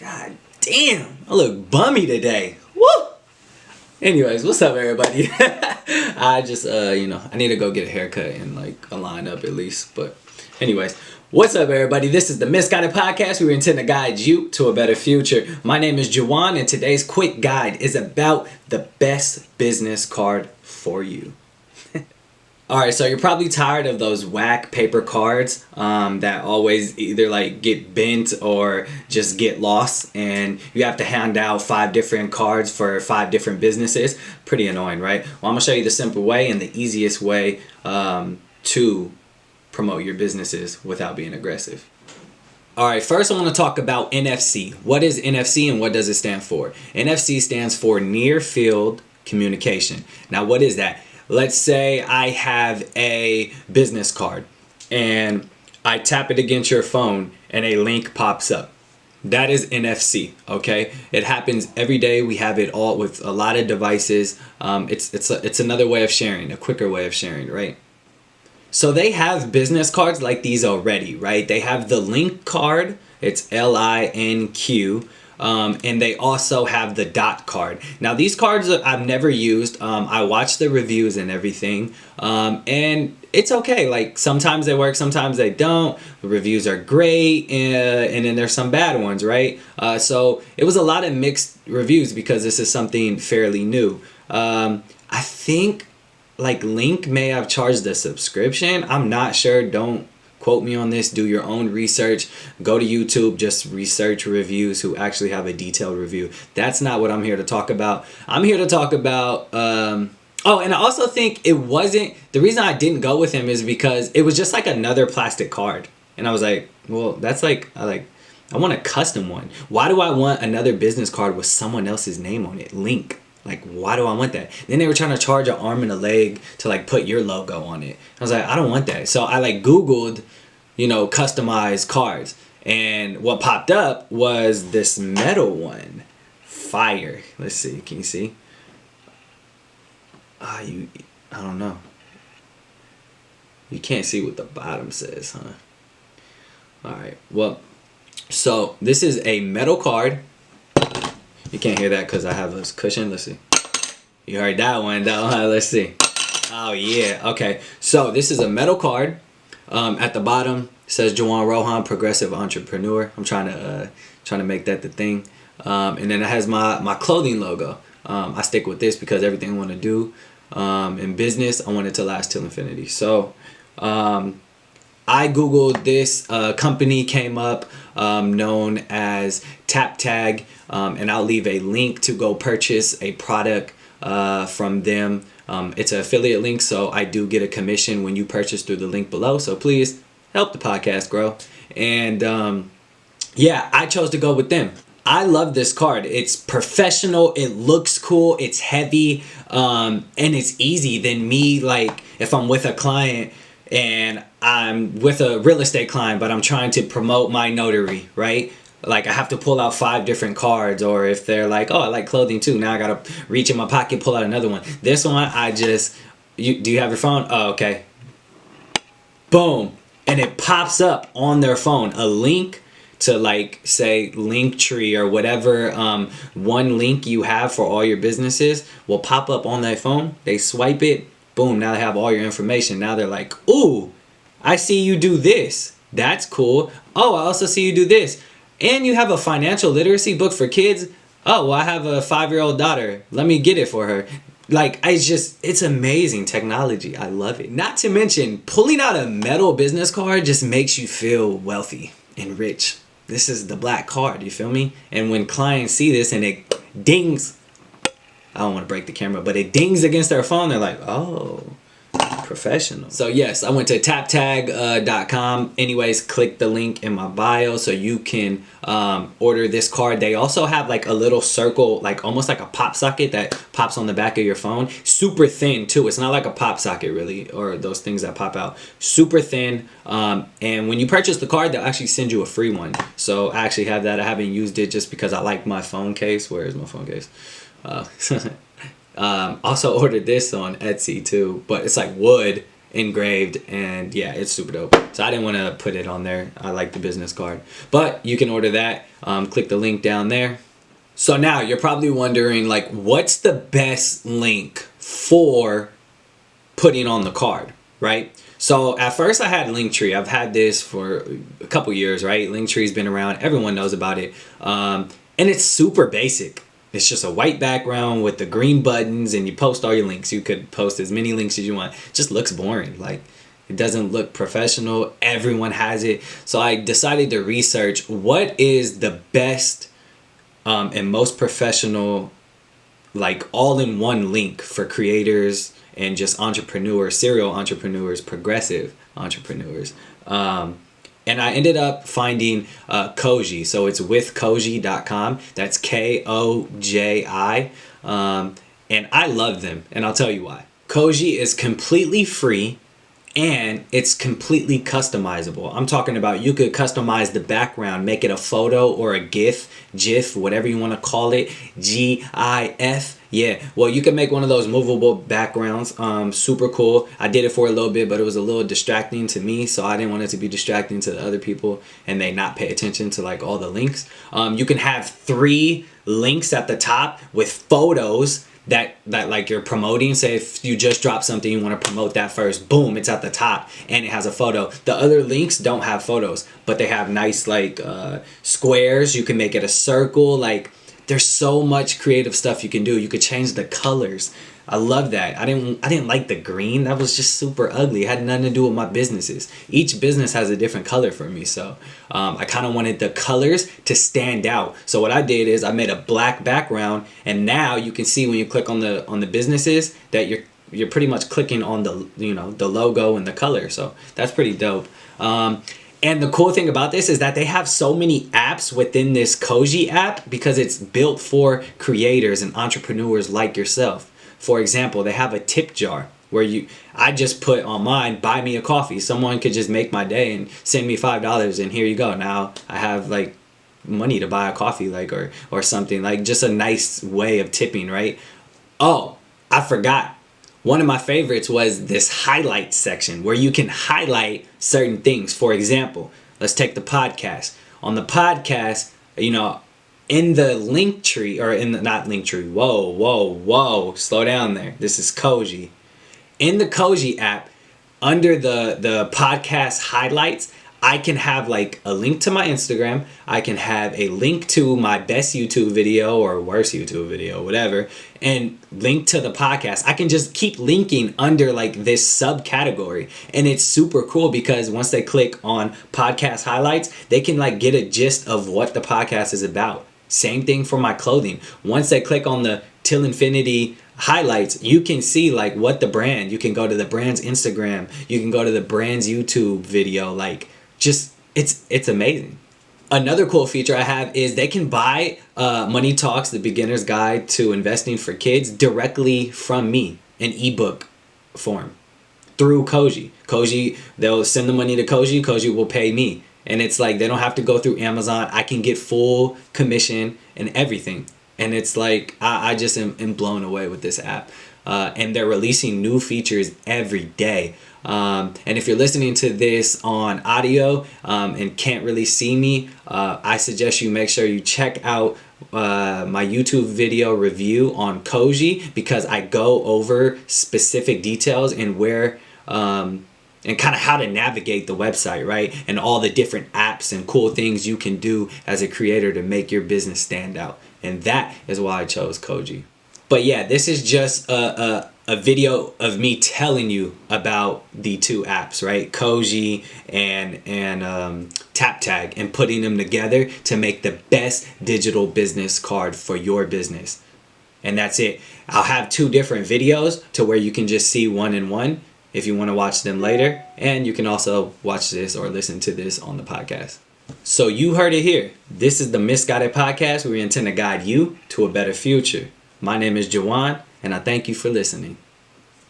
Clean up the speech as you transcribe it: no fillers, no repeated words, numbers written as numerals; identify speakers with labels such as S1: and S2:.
S1: God damn, I look bummy today. Woo! Anyways, what's up, everybody? I just, I need to go get a haircut and a line up at least. But anyways, what's up, everybody? This is the Misguided Podcast. We intend to guide you to a better future. My name is Juwan, and today's quick guide is about the best business card for you. Alright, so you're probably tired of those whack paper cards that always either get bent or just get lost, and you have to hand out 5 different cards for 5 different businesses. Pretty annoying, right? Well, I'm going to show you the simple way and the easiest way to promote your businesses without being aggressive. Alright, first I want to talk about NFC. What is NFC and what does it stand for? NFC stands for Near Field Communication. Now, what is that? Let's say I have a business card and I tap it against your phone and a link pops up. That is NFC, okay? It happens every day. We have it all with a lot of devices. It's another way of sharing, a quicker way of sharing, right? So they have business cards like these already, right? They have the link card. It's LINQ. And they also have the dot card. Now, these cards I've never used. I watch the reviews and everything. And it's okay. Sometimes they work, sometimes they don't. The reviews are great. And then there's some bad ones, right? So it was a lot of mixed reviews because this is something fairly new. I think Link may have charged a subscription. I'm not sure. Don't quote me on this. Do your own research. Go to YouTube. Just research reviews who actually have a detailed review. That's not what I'm here to talk about. I'm here to talk about and I also think it wasn't, the reason I didn't go with him is because it was just another plastic card, and I was like, well, that's I want a custom one. Why do I want another business card with someone else's name on it? Link. Why do I want that? Then they were trying to charge an arm and a leg to put your logo on it. I was like, I don't want that. So I Googled, customized cards. And what popped up was this metal one. Fire. Let's see. Can you see? I don't know. You can't see what the bottom says, huh? Alright. Well, so this is a metal card. You can't hear that because I have this cushion. Let's see. You heard that one though, huh? Let's see. Oh yeah. Okay. So this is a metal card. At the bottom it says Juwan Rohan, progressive entrepreneur. I'm trying to make that the thing. And then it has my clothing logo. I stick with this because everything I want to do in business, I want it to last till infinity. So I Googled this company came up known as TapTag, and I'll leave a link to go purchase a product from them. It's an affiliate link, so I do get a commission when you purchase through the link below. So please help the podcast grow. And I chose to go with them. I love this card. It's professional. It looks cool. It's heavy, and it's easy than me. If I'm with a client and I'm with a real estate client, but I'm trying to promote my notary, right? I have to pull out 5 different cards, or if they're oh, I like clothing too. Now I got to reach in my pocket, pull out another one. This one, do you have your phone? Oh, okay. Boom. And it pops up on their phone, a link to say Linktree or whatever one link you have for all your businesses will pop up on their phone. They swipe it. Boom, now they have all your information. Now they're like, ooh, I see you do this. That's cool. Oh, I also see you do this. And you have a financial literacy book for kids. Oh, well, I have a 5-year-old daughter. Let me get it for her. It's amazing technology. I love it. Not to mention, pulling out a metal business card just makes you feel wealthy and rich. This is the black card, you feel me? And when clients see this and it dings, I don't want to break the camera, but it dings against their phone, they're like, oh, professional. So yes, I went to taptag.com. Anyways, click the link in my bio so you can order this card. They also have a little circle, almost like a pop socket that pops on the back of your phone. Super thin too. It's not like a pop socket really, or those things that pop out. Super thin. And when you purchase the card, they'll actually send you a free one. So I actually have that. I haven't used it just because I like my phone case. Where is my phone case? Also ordered this on Etsy too, but it's wood engraved, and yeah, it's super dope. So I didn't want to put it on there. I like the business card, but you can order that. Click the link down there. So now you're probably wondering, like, what's the best link for putting on the card, right? So at first I had Linktree. I've had this for a couple years, right? Linktree's been around. Everyone knows about it. And it's super basic. It's just a white background with the green buttons, and you post all your links. You could post as many links as you want. It just looks boring. Like, it doesn't look professional. Everyone has it. So I decided to research what is the best and most professional, like, all-in-one link for creators and just entrepreneurs, serial entrepreneurs, progressive entrepreneurs. And I ended up finding Koji. So it's withkoji.com. That's Koji. And I love them. And I'll tell you why. Koji is completely free and it's completely customizable. I'm talking about you could customize the background, make it a photo or a GIF, whatever you want to call it. GIF. Yeah, well, you can make one of those movable backgrounds. Super cool. I did it for a little bit, but it was a little distracting to me, so I didn't want it to be distracting to the other people and they not pay attention to like all the links. You can have 3 links at the top with photos that like you're promoting. Say if you just drop something, you want to promote that first, boom, it's at the top and it has a photo. The other links don't have photos, but they have nice like squares. You can make it a circle. Like, there's so much creative stuff you can do. You could change the colors. I love that. I didn't like the green. That was just super ugly. It had nothing to do with my businesses. Each business has a different color for me. So I kind of wanted the colors to stand out. So what I did is I made a black background, and now you can see when you click on the businesses that you're pretty much clicking on the the logo and the color. So that's pretty dope. And the cool thing about this is that they have so many apps within this Koji app because it's built for creators and entrepreneurs like yourself. For example, they have a tip jar where I just put on mine, buy me a coffee. Someone could just make my day and send me $5 and here you go. Now I have like money to buy a coffee, like, or something, like just a nice way of tipping, right? Oh, I forgot. One of my favorites was this highlight section where you can highlight certain things. For example, let's take the podcast. On the podcast, in the link tree, or in the, not link tree, whoa, slow down there. This is Koji. In the Koji app, under the podcast highlights, I can have like a link to my Instagram. I can have a link to my best YouTube video or worst YouTube video, whatever, and link to the podcast. I can just keep linking under like this subcategory. And it's super cool because once they click on podcast highlights, they can like get a gist of what the podcast is about. Same thing for my clothing. Once they click on the Till Infinity highlights, you can see like what the brand, you can go to the brand's Instagram, you can go to the brand's YouTube video, like just it's amazing. Another cool feature I have is they can buy Money Talks, the beginner's guide to investing for kids, directly from me in ebook form through Koji. Koji, they'll send the money to Koji, Koji will pay me. And it's like they don't have to go through Amazon. I can get full commission and everything. And it's like I just am blown away with this app. And they're releasing new features every day. And if you're listening to this on audio and can't really see me, I suggest you make sure you check out my YouTube video review on Koji, because I go over specific details and where and kind of how to navigate the website, right? And all the different apps and cool things you can do as a creator to make your business stand out. And that is why I chose Koji. But yeah, this is just a video of me telling you about the 2 apps, right? Koji and TapTag, and putting them together to make the best digital business card for your business. And that's it. I'll have 2 different videos to where you can just see one in one if you want to watch them later. And you can also watch this or listen to this on the podcast. So you heard it here. This is the Misguided Podcast, where we intend to guide you to a better future. My name is Juwan, and I thank you for listening.